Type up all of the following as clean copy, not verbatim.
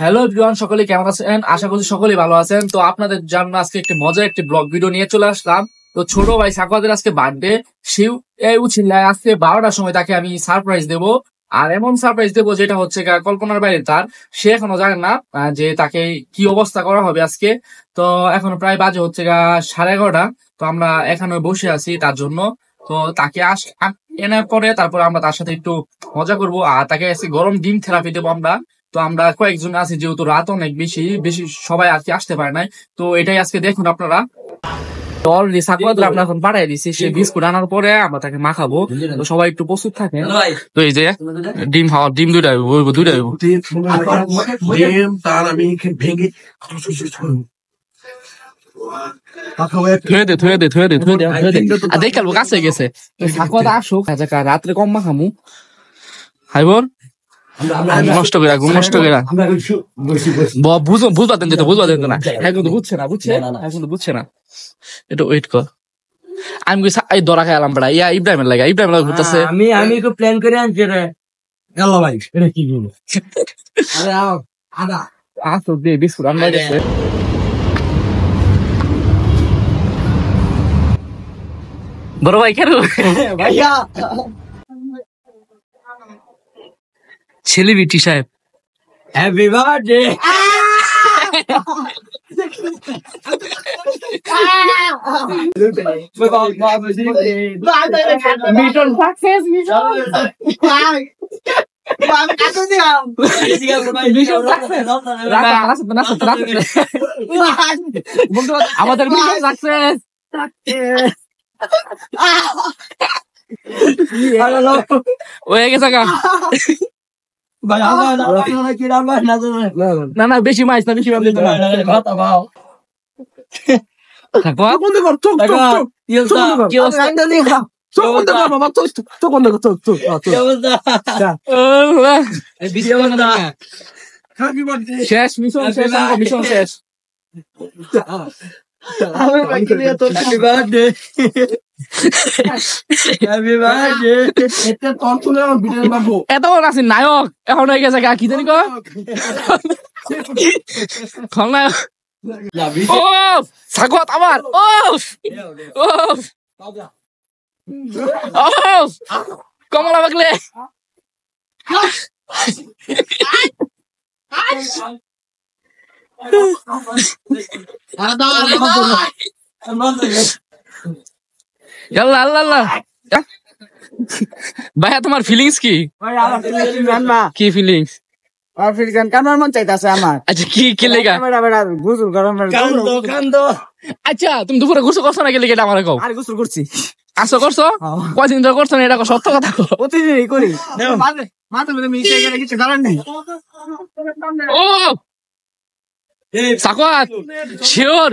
Hello everyone, সকলে কেমন আছেন? আশা করছি সকলেই ভালো আছেন। তো আপনাদের জন্য আজকে একটি মজার একটি ব্লগ ভিডিও নিয়ে চলে আসলাম। তো ছোট ভাই সাকওয়াতের আজকে বার্থডে। সে উচিল্লায় আজকে 12টার সময় তাকে আমি সারপ্রাইজ দেবো। আর এমন সারপ্রাইজ দেবো যেটা হচ্ছে কল্পনার বাইরে তার। সে এখনো জানে না যে তাকে কি অবস্থা করা হবে আজকে। তো এখন প্রায় বাজে হচ্ছে 11:30। তো আমরা এখানে বসে আছি তার জন্য। তো তাকে এনার পরে তারপরে আমরা তার সাথে একটু মজা করবো। আর তাকে আজকে গরম ডিম থেরাপি দেবো আমরা। তো আমরা কয়েকজন আছি, যেহেতু রাত অনেক বেশি বেশি সবাই আর কি আসতে পারে নাই। তো এটাই আজকে দেখুন আপনারা। অলরেডি সাকওয়াতরা আমরা এখন পাঠাই দিছি। সে বিস্কুট আনার পরে আমরা তাকে মাখাবো। তো সবাই একটু প্রস্তুত থাকে। তো এই যে ডিম খাওয়া, ডিম দুইটা তার আমি ভেঙে দেখাবো কাছে গেছে। সাকওয়াত আসুক, রাত্রে কম মাখামু। হাইবর নষ্ট করে ঘুম নষ্ট করে বুঝবাতেন যেটা বুঝবাতেন না। হ্যাঁ কিন্তু বুঝছে না, বুঝছে না। এটা ওয়েট কর। আমি এই দরা খাইলাম পড়া ইয়া ইব্রাহিমের লাগে, ইব্রাহিমের লাগে ঘুরতেছে। আমি একটু প্ল্যান করে আনছি রে। আল্লাহ ভাই এটা কি বলো? আরে আও আদা আসো দে বিস্কুট আনবা গেছে। বড় ভাই কেন ভাইয়া সেলিব্রিটি সাহেব, হ্যাপি বার্থডে। মিশন সাকসেস, আমাদের মিশন সাকসেস হয়ে গেছে গা। না না বেশি মাইস না, বেশি মাছ দিত না। শেষ মিশন, শেষ মিশন শেষ। এত আছে নায়ক এখন হয়ে গেছে কি জানি খলনায়ক। ও সাকওয়াত আমার কমলা বাগলে ভাইয়া তোমার ফিলিংস কি? কি ফিলিংস? কান্নার মন চাইতেছে আমার। আচ্ছা কি লেগা? গোসল গরম আচ্ছা তুমি দুপুরে গোসল করছো না? গেলে আমার কও। আর গোসল করছি। আসো করছো? কয়দিন ধরে করছো না? এটা সত্য কথা প্রতিদিনই করি। মাথা মধ্যে মিশে গেলে কিছু করার নেই। ও সাকওয়াত শিওর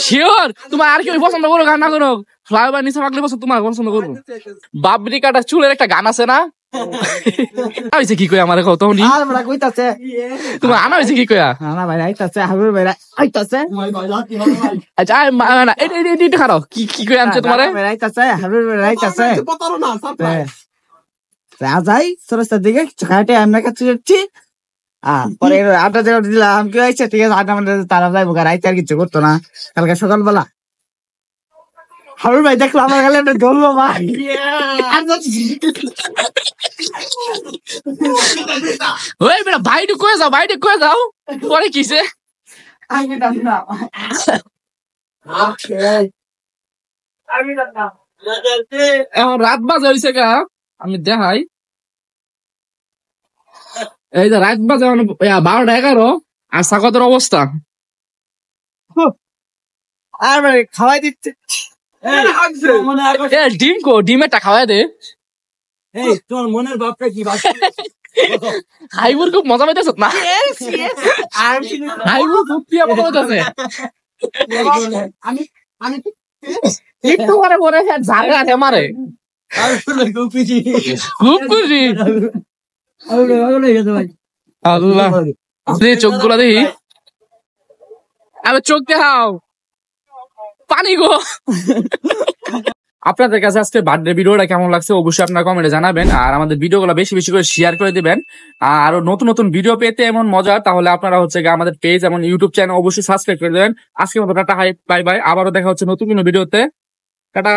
শিওর তোমার আর কি পছন্দ করো গান না করো? ফ্লাইওভার নিচে পাকলে পছন্দ তোমার পছন্দ করবো। বাবরি কাটা চুলের একটা গান আছে না? হয়েছে কি কই আমার কও তখন তোমার আনা হয়েছে কি কয়া? আচ্ছা এটা খারাপ কি কি কই আনছে তোমার? যাই সরস্তার দিকে খাটে আমরা কাছে যাচ্ছি। পরে আড্ডা জায়গা দিলাম, কি হয়েছে ঠিক আছে আড্ডা মানে তারা যাইবো, রাইতে আর কিছু করতো না। কালকে সকালবেলা হারুন ভাই দেখলো আমার গালে একটা ধরলো ভাই। ওই বেটা বাইরে কয়ে যাও, বাইরে কয়ে যাও। পরে কিসে এখন রাত বাজে হয়েছে গা, আমি দেখাই। এই যে রাত বাজে 12:11 আর সাকওয়াতের অবস্থা। আর খাওয়াই দিচ্ছে ডিম কো, ডিমেরটা খাওয়াই দে। তোর মনের বাপটা কি হাইবুর খুব মজা পাইতেছ না? হাইবুর খুব প্রিয় মজা পাইতেছে। আমি একটু করে পরে ঝাড়ে আছে মারে খুব খুশি। আল্লাহ চোখ গুলা দেখি, আরে চোখ দেখাও পানি গো। আপনাদের কাছে আজকে বার্থডে ভিডিওটা কেমন লাগছে অবশ্যই আপনারা কমেন্টে জানাবেন, আর আমাদের ভিডিওগুলো বেশি বেশি করে শেয়ার করে দিবেন। আর নতুন নতুন ভিডিও পেতে এমন মজা, তাহলে আপনারা হচ্ছে গিয়ে আমাদের পেজ এবং ইউটিউব চ্যানেল অবশ্যই সাবস্ক্রাইব করে দেবেন। আজকের মতো টাটা, হাই, বাই বাই। আবারও দেখা হচ্ছে নতুন কোনো ভিডিওতে। টাটা।